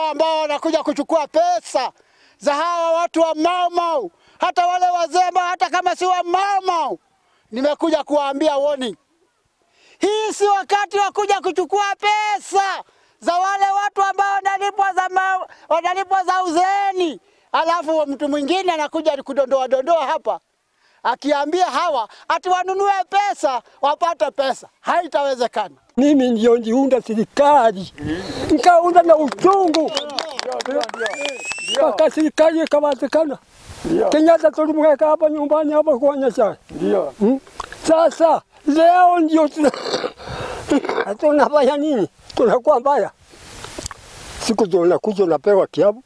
hawa ambao wanakuja kuchukua pesa za hawa watu wa Mau Mau, hata wale wazee ambao hata kama si wa Mau Mau, nimekuja kuwaambia warning. Hii si wakati wa kuja kuchukua pesa za wale watu ambao wanalipwa za uzeeni. Alafu mtu mwingine anakuja kudondoa hapa akiambia hawa ati wanunue pesa wapate pesa. Haitawezekana. Mimi ndio niunda serikali. Nikaunda na uchungu. Mpaka serikali ikawezekana. Kenyatta tulimweka hapa nyumbani hapa kwa Nyasa. Ndio. Sasa leo ndio tunafanya nini? Tunakuwa mbaya. Siku tunakuja napewa kiabu.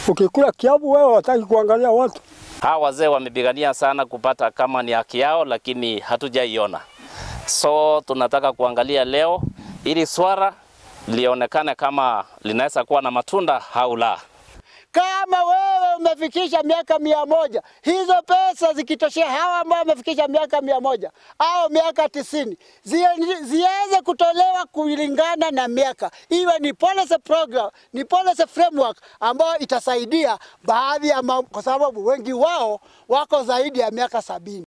Ukikula kiabu wewe wataki kuangalia watu. Hawa wazee wamepigania sana kupata kama ni haki yao, lakini hatujaiona. So tunataka kuangalia leo ili swala lionekane kama linaweza kuwa na matunda au la. Kama wewe umefikisha miaka 100, hizo pesa zikitoshea hawa ambao wamefikisha miaka 100 au miaka 90, ziweze kutolewa kulingana na miaka. Iwe ni policy program, ni policy framework ambayo itasaidia baadhi ya kwa sababu wengi wao wako zaidi ya miaka 70.